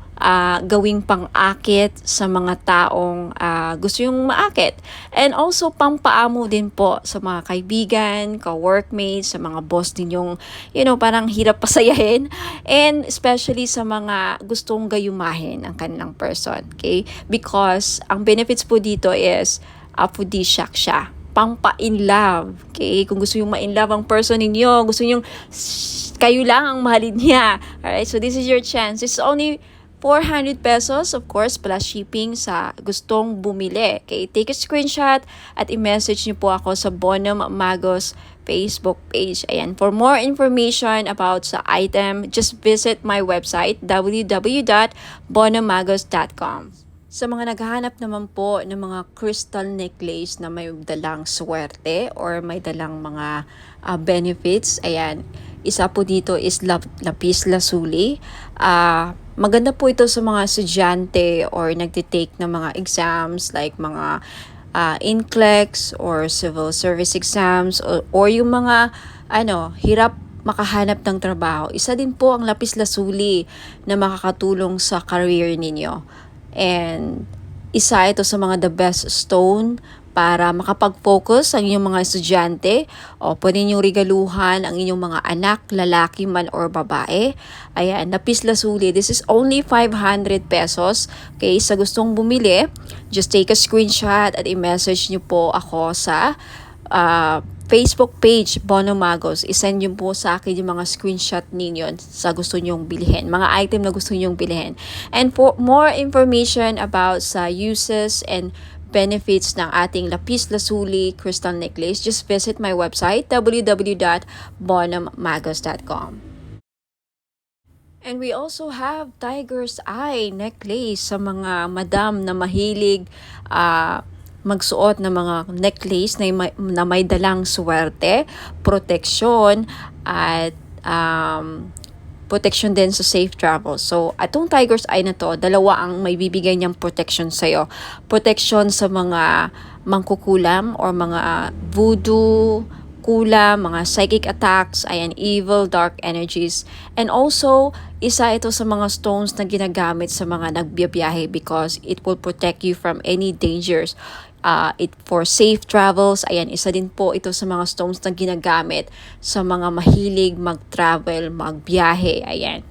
Speaker 2: gawing pang-akit sa mga taong gusto yung maakit. And also, pampaamo din po sa mga kaibigan, ka-workmates, sa mga boss ninyong, parang hirap pasayahin. And especially sa mga gustong gayumahin ang kanilang person. Okay? Because ang benefits po dito is aphrodisiac siya. Pampa-in love. Okay? Kung gusto yung ma-in love ang person ninyo, gusto yung kayo lang ang mahalin niya. Alright? So, this is your chance. It's only 400 pesos, of course, plus shipping sa gustong bumili. Okay? Take a screenshot at i-message niyo po ako sa Bono Magos Facebook page. Ayan. For more information about sa item, just visit my website, www.bonomagos.com. Sa mga naghahanap naman po ng mga crystal necklace na may dalang swerte or may dalang mga benefits, ayan, isa po dito is lapis lazuli. Maganda po ito sa mga estudyante or nagtitake ng mga exams like mga NCLEX or civil service exams or yung mga hirap makahanap ng trabaho. Isa din po ang lapis lazuli na makakatulong sa career ninyo. And isa ito sa mga the best stone para makapag-focus ang inyong mga estudyante o pwede niyong regaluhan ang inyong mga anak, lalaki man or babae. Ayan, lapis lazuli. This is only 500 pesos. Okay, sa gustong bumili, just take a screenshot at i-message niyo po ako sa Facebook page, Bono Magos. I-send nyo po sa akin yung mga screenshot ninyo sa gusto nyong bilhin. Mga item na gusto nyong bilhin. And for more information about sa uses and benefits ng ating lapis lazuli crystal necklace, just visit my website, www.bonommagos.com. And we also have tiger's eye necklace sa mga madam na mahilig magsuot ng mga necklace na may dalang swerte, proteksyon, at protection din sa safe travel. So, atong tiger's eye na to, dalawa ang may bibigay niyang protection sa'yo. Protection sa mga mangkukulam or mga voodoo, kulam, mga psychic attacks, ayan, evil, dark energies. And also, isa ito sa mga stones na ginagamit sa mga nagbiyabiyahe because it will protect you from any dangers. For safe travels, ayan, isa din po ito sa mga stones na ginagamit sa mga mahilig mag-travel, magbiyahe, ayan.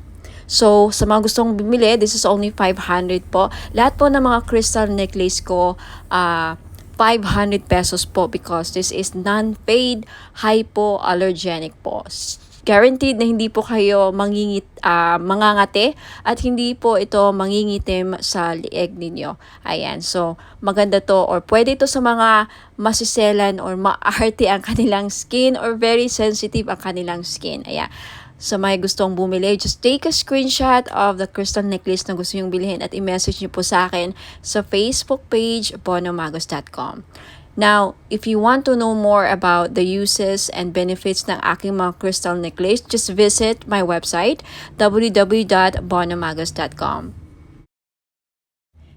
Speaker 2: So, sa mga gustong bumili, this is only 500 po. Lahat po ng mga crystal necklace ko, 500 pesos po because this is non-fade, hypoallergenic po. Guaranteed na hindi po kayo mangangati at hindi po ito mangingitim sa lieg ninyo. Ayan, so maganda to or pwede ito sa mga masiselan or maarte ang kanilang skin or very sensitive ang kanilang skin. Ayan. Sa may gustong bumili, just take a screenshot of the crystal necklace na gusto nyong bilhin at i-message nyo po sa akin sa Facebook page, bonomagos.com. Now, if you want to know more about the uses and benefits ng aking mga crystal necklace, just visit my website, www.bonamagas.com.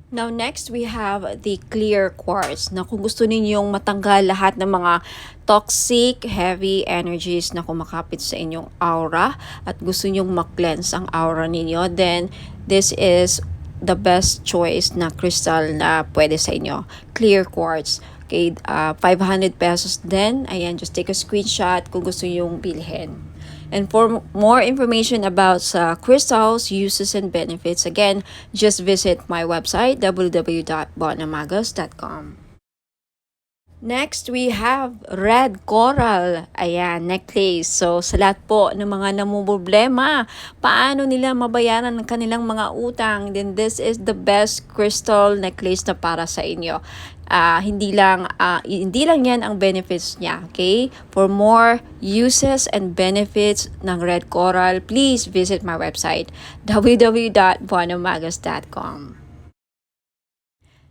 Speaker 2: Now, next, we have the clear quartz na kung gusto ninyong matanggal lahat ng mga toxic, heavy energies na kumakapit sa inyong aura at gusto ninyong mag-cleanse ang aura ninyo, then this is the best choice na crystal na pwede sa inyo. Clear quartz. Okay, 500 pesos din. Ayan, just take a screenshot kung gusto ninyong bilhin. And for more information about crystals, uses, and benefits, again, just visit my website, www.bonamagas.com. Next, we have red coral. Ayan, necklace. So, sa lahat po ng mga namumroblema, paano nila mabayaran ang kanilang mga utang, then this is the best crystal necklace na para sa inyo. Hindi lang yan ang benefits niya, okay? For more uses and benefits ng red coral, please visit my website, www.bonamagas.com.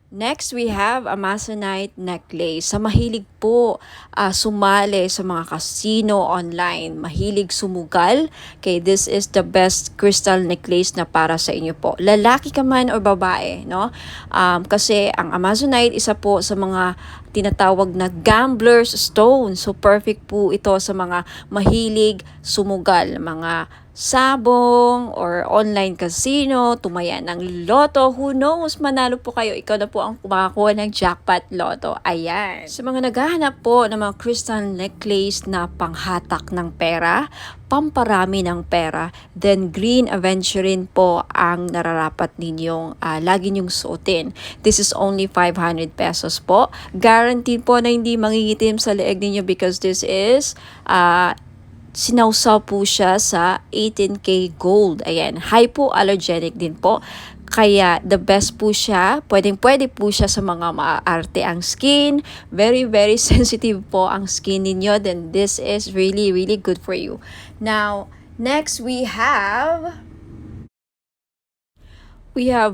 Speaker 2: Next, we have Amazonite necklace. Sa mahilig po sumali sa mga casino online, mahilig sumugal, okay, this is the best crystal necklace na para sa inyo po. Lalaki ka man o babae, no? Kasi ang Amazonite, isa po sa mga tinatawag na gambler's stone. So, perfect po ito sa mga mahilig sumugal, mga sabong or online casino, tumaya ng loto, who knows, manalo po kayo, ikaw na po ang kumakakuha ng jackpot loto. Ayan. Sa mga naghahanap po ng mga crystal necklace na panghatak ng pera, pamparami ng pera, then green aventurine po ang nararapat ninyong lagi nyong suotin. This is only 500 pesos po. Guaranteed po na hindi mangingitim sa leeg ninyo because this is sinawsaw po siya sa 18K gold. Ayan, hypoallergenic din po. Kaya the best po siya, pwede po siya sa mga maarte ang skin. Very, very sensitive po ang skin ninyo. Then this is really, really good for you. Now, next we have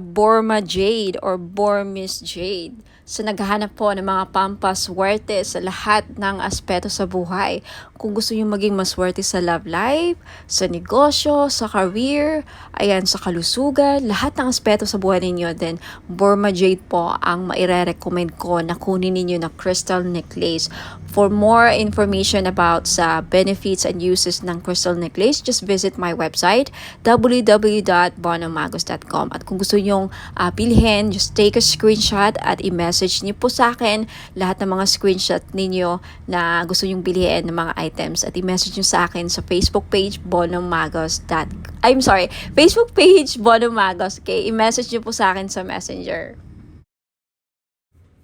Speaker 2: Burma Jade or Burmese Jade. So, naghahanap po ng mga pampaswerte sa lahat ng aspeto sa buhay. Kung gusto nyo maging maswerte sa love life, sa negosyo, sa career, ayan, sa kalusugan, lahat ng aspeto sa buhay ninyo, then Burma Jade po ang maire-recommend ko na kunin ninyo na crystal necklace. For more information about sa benefits and uses ng crystal necklace, just visit my website, www.bonamagos.com. At kung gusto nyong bilhin, just take a screenshot at i-message niyo po sa akin lahat ng mga screenshot ninyo na gusto nyong bilhin ng mga items at i-message niyo sa akin sa Facebook page Facebook page Bonamagos. Okay, i-message niyo po sa akin sa Messenger.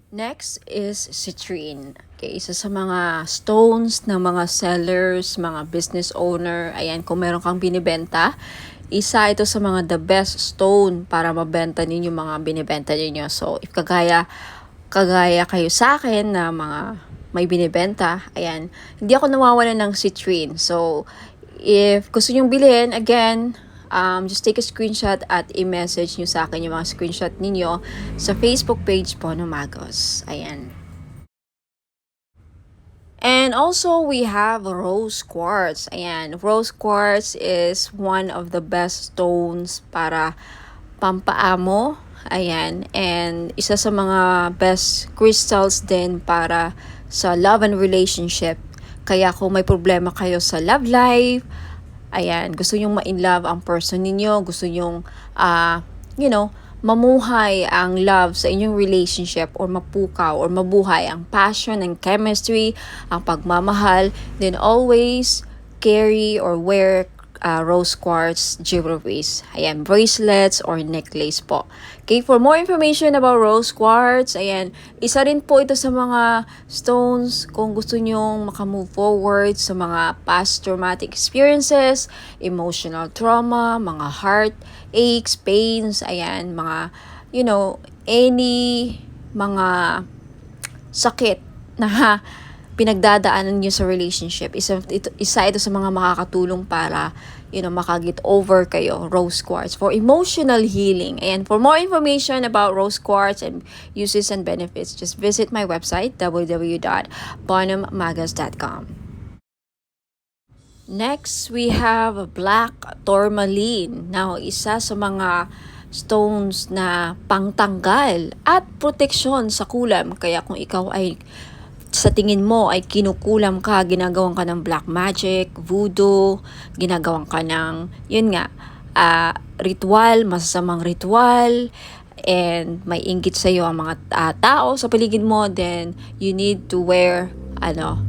Speaker 2: Next is citrine. Okay, isa sa mga stones ng mga sellers, mga business owner. Ayan, kung meron kang binibenta, isa ito sa mga the best stone para mabenta ninyo mga binibenta ninyo. So, if kagaya kayo sa akin na mga may binibenta, ayan, hindi ako nawawalan ng citrine. So, if gusto nyong bilhin, again, just take a screenshot at i-message nyo sa akin yung mga screenshot ninyo sa Facebook page Bonamagos. Ayan. And also, we have rose quartz. Ayan, rose quartz is one of the best stones para pampaamo. Ayan, and isa sa mga best crystals din para sa love and relationship. Kaya kung may problema kayo sa love life, ayan, gusto nyong ma-in-love ang person ninyo, gusto nyong, mamuhay ang love sa inyong relationship or mapukaw or mabuhay ang passion and chemistry, ang pagmamahal, then always carry or wear rose quartz jewelries. Ayan, bracelets or necklace po. Okay, for more information about rose quartz, ayan, isa rin po ito sa mga stones kung gusto nyong makamove forward sa mga past traumatic experiences, emotional trauma, mga heart aches, pains, ayan, mga, any mga sakit na pinagdadaanan nyo sa relationship. Isa ito sa mga makakatulong para makagit over kayo, rose quartz, for emotional healing. And for more information about rose quartz and uses and benefits, just visit my website, www.bonhammagas.com. Next, we have black tourmaline. Now, isa sa mga stones na pangtanggal at proteksyon sa kulam. Kaya kung ikaw ay sa tingin mo ay kinukulam ka, ginagawan ka ng black magic, voodoo, ginagawan ka ng, ritual, masasamang ritual, and may inggit sa iyo ang mga tao sa paligid mo, then you need to wear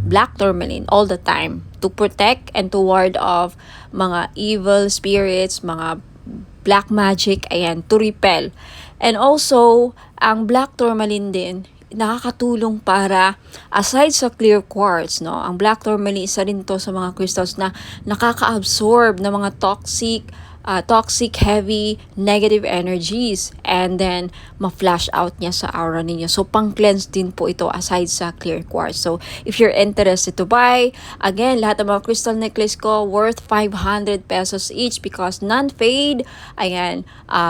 Speaker 2: black tourmaline all the time to protect and to ward off mga evil spirits, mga black magic, to repel. And also, ang black tourmaline din, nakakatulong para, aside sa clear quartz, ang black tourmaline, isa rin to sa mga crystals na nakaka-absorb ng mga toxic, heavy, negative energies, and then ma-flash out niya sa aura ninyo. So, pang-cleanse din po ito aside sa clear quartz. So, if you're interested to buy, again, lahat ng mga crystal necklace ko worth 500 pesos each because non-fade.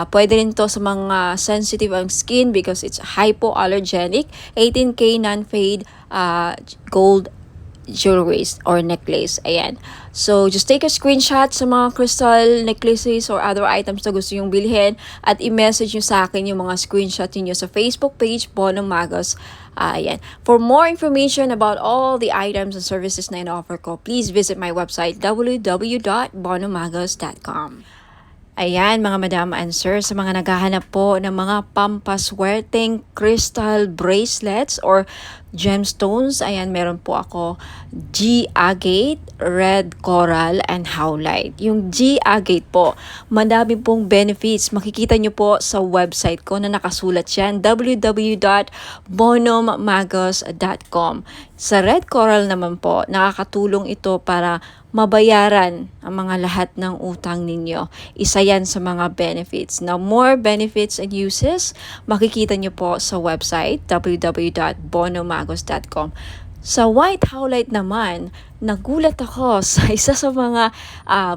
Speaker 2: Pwede rin to sa mga sensitive ang skin because it's hypoallergenic. 18K non-fade gold jewelries or necklace. So, just take a screenshot sa mga crystal necklaces or other items na gusto yung bilhin at i-message nyo sa akin yung mga screenshot niyo sa Facebook page, Bonham Magas. For more information about all the items and services na in-offer ko, please visit my website, www.bonhammagas.com. Mga madam and sir, sa mga naghahanap po ng mga pampaswerteng crystal bracelets or gemstones, meron po ako G-agate, red coral, and howlite. Yung G-agate po, madami pong benefits. Makikita nyo po sa website ko na nakasulat yan, www.bonhammagas.com. Sa red coral naman po, nakakatulong ito para mabayaran ang mga lahat ng utang ninyo. Isa yan sa mga benefits. Now, more benefits and uses, makikita nyo po sa website, www.bonhammagas.com. Sa white howlite naman, nagulat ako sa isa sa mga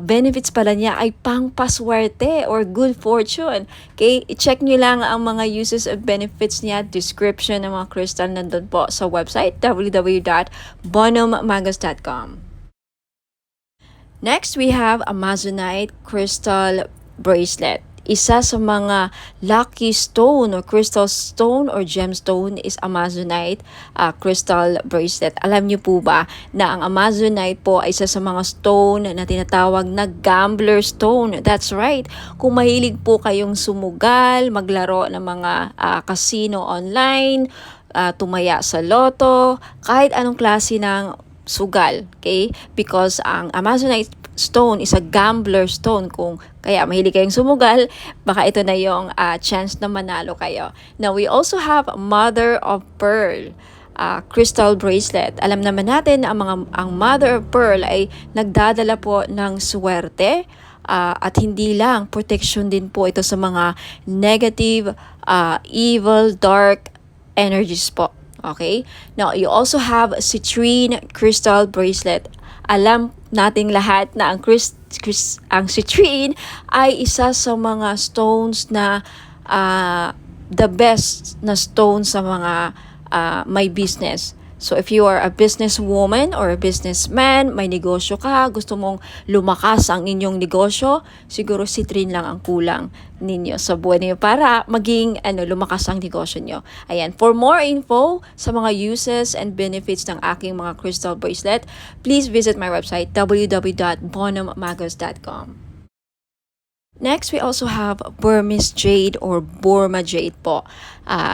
Speaker 2: benefits pala niya ay pangpaswerte or good fortune. Okay, i-check nyo lang ang mga uses and benefits niya, description ng mga crystal nandun po sa website, www.bonhammagas.com. Next, we have Amazonite crystal bracelet. Isa sa mga lucky stone or crystal stone or gemstone is Amazonite crystal bracelet. Alam niyo po ba na ang Amazonite po ay isa sa mga stone na tinatawag na gambler stone? That's right. Kung mahilig po kayong sumugal, maglaro ng mga casino online, tumaya sa loto, kahit anong klase ng sugal, okay? Because ang Amazonite stone is a gambler stone. Kung kaya mahilig kayong sumugal, baka ito na yung chance na manalo kayo. Now, we also have Mother of Pearl crystal bracelet. Alam naman natin na ang Mother of Pearl ay nagdadala po ng swerte at hindi lang, protection din po ito sa mga negative, evil, dark energies po. Okay? Now, you also have citrine crystal bracelet. Alam nating lahat na ang citrine ay isa sa mga stones na the best na stone sa mga may business. So if you are a businesswoman or a businessman, may negosyo ka, gusto mong lumakas ang inyong negosyo, siguro citrine lang ang kulang ninyo sa buhay niyo para maging lumakas ang negosyo niyo. For more info sa mga uses and benefits ng aking mga crystal bracelet, please visit my website www.bonhammagas.com. Next, we also have Burmese jade or Burma jade po.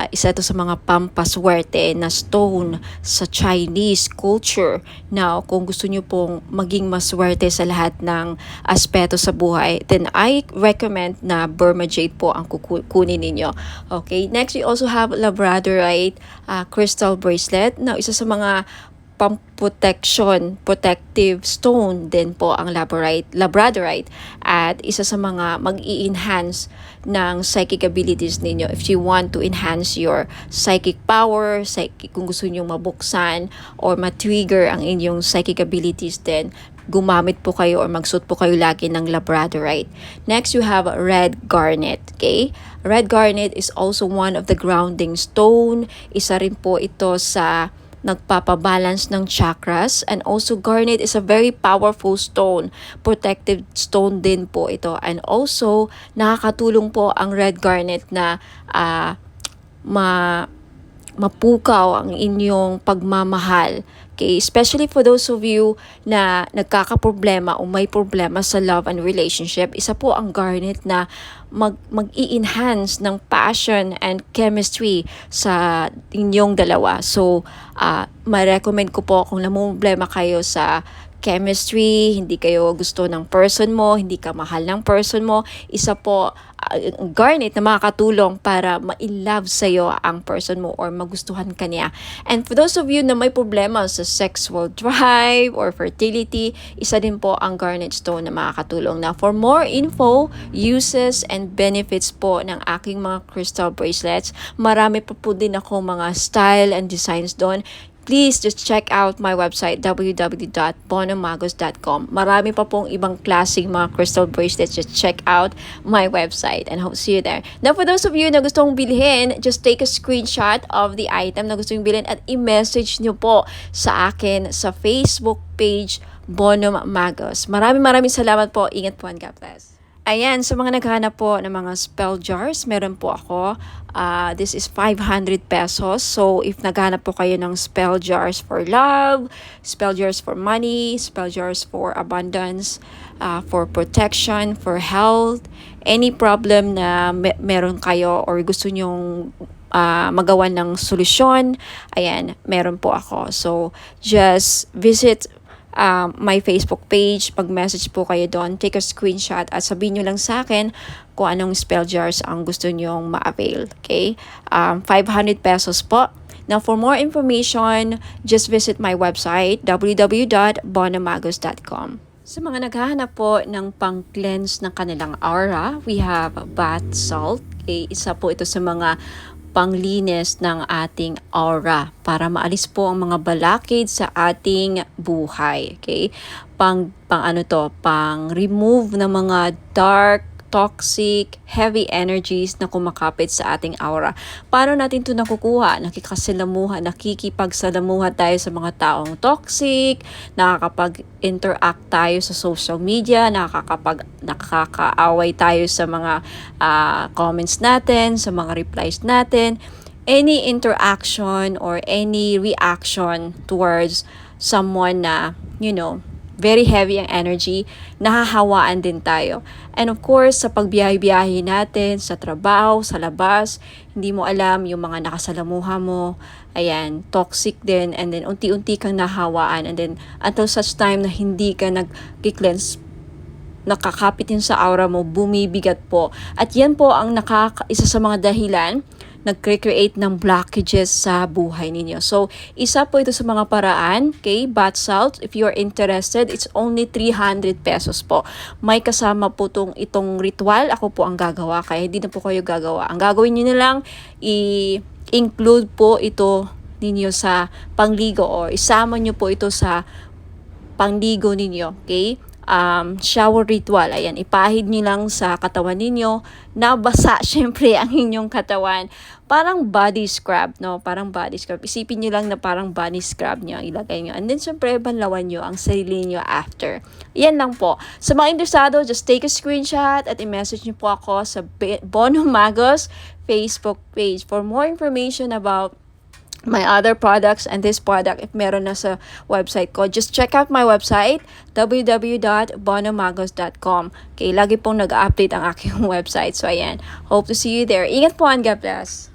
Speaker 2: Isa ito sa mga pampaswerte na stone sa Chinese culture. Now, kung gusto nyo pong maging maswerte sa lahat ng aspeto sa buhay, then I recommend na Burma jade po ang kukunin ninyo. Okay, next we also have Labradorite crystal bracelet. Now, isa sa mga protective stone din po ang Labradorite at isa sa mga mag-i-enhance ng psychic abilities ninyo. If you want to enhance your psychic power, kung gusto niyo mabuksan or ma-trigger ang inyong psychic abilities, then gumamit po kayo or magsuot po kayo lagi ng labradorite. Next, you have red garnet. Okay? Red garnet is also one of the grounding stone. Isa rin po ito sa nagpapabalance ng chakras, and also garnet is a very powerful stone, protective stone din po ito, and also nakakatulong po ang red garnet na mapukaw ang inyong pagmamahal. Okay, especially for those of you na nagkakaproblema o may problema sa love and relationship, isa po ang garnet na mag-i-enhance ng passion and chemistry sa inyong dalawa. So, ma-recommend ko po kung namumblema kayo sa chemistry, hindi kayo gusto ng person mo, hindi ka mahal ng person mo, isa po garnet na makakatulong para ma-love sa'yo ang person mo or magustuhan ka niya. And for those of you na may problema sa sexual drive or fertility, isa din po ang garnet stone na makakatulong. Now, for more info, uses, and benefits po ng aking mga crystal bracelets, marami po din ako mga style and designs doon. Please just check out my website, www.bonomagos.com. Marami pa pong ibang klaseng mga crystal bracelets. Just check out my website and hope to see you there. Now, for those of you na gustong bilhin, just take a screenshot of the item na gusto yung bilhin at i-message nyo po sa akin sa Facebook page, Bonom Magos. Maraming salamat po. Ingat po and God bless. Ayan, sa mga naghahanap po ng mga spell jars, meron po ako. This is 500 pesos. So, if naghahanap po kayo ng spell jars for love, spell jars for money, spell jars for abundance, for protection, for health, any problem na meron kayo or gusto nyong magawa ng solusyon, ayan, meron po ako. So, just visit my Facebook page, pag-message po kayo doon, take a screenshot at sabihin nyo lang sa akin kung anong spell jars ang gusto nyong ma-avail. Okay? 500 pesos po. Now, for more information, just visit my website, www.bonomagos.com. Sa mga naghahanap po ng pang-cleanse ng kanilang aura, we have bath salt. Okay? Isa po ito sa mga panglinis ng ating aura para maalis po ang mga balakid sa ating buhay. Okay? Pang remove ng mga dark, toxic, heavy energies na kumakapit sa ating aura. Paano natin ito nakukuha? Nakikipagsalamuha tayo sa mga taong toxic, nakakapag-interact tayo sa social media, nakakaaway tayo sa mga comments natin, sa mga replies natin. Any interaction or any reaction towards someone na, very heavy ang energy, nahahawaan din tayo. And of course, sa pagbiyahe-biyahe natin, sa trabaho, sa labas, hindi mo alam yung mga nakasalamuha mo, ayan, toxic din, and then unti-unti kang nahawaan, and then until such time na hindi ka nag-cleanse, nakakapit yun sa aura mo, bumibigat po. At yan po ang isa sa mga dahilan nag-create ng blockages sa buhay ninyo. So, isa po ito sa mga paraan, okay? Bath salt, if you're interested, it's only 300 pesos po. May kasama po itong ritual. Ako po ang gagawa, kaya hindi na po kayo gagawa. Ang gagawin nyo na lang, i-include po ito ninyo sa pangligo or isama nyo po ito sa pangligo ninyo, okay? Shower ritual. Ayan, ipahid nyo lang sa katawan ninyo na basa syempre ang inyong katawan. Parang body scrub, no? Parang body scrub. Isipin nyo lang na parang body scrub nyo. Ilagay nyo. And then syempre, banlawan nyo ang sarili nyo after. Yan lang po. Sa mga interesado, just take a screenshot at i-message nyo po ako sa Bonom Magos Facebook page. For more information about my other products and this product, if meron na sa website ko, just check out my website, www.bonomagos.com. Okay, lagi pong nag-update ang aking website. So, ayan. Hope to see you there. Ingat po and God bless.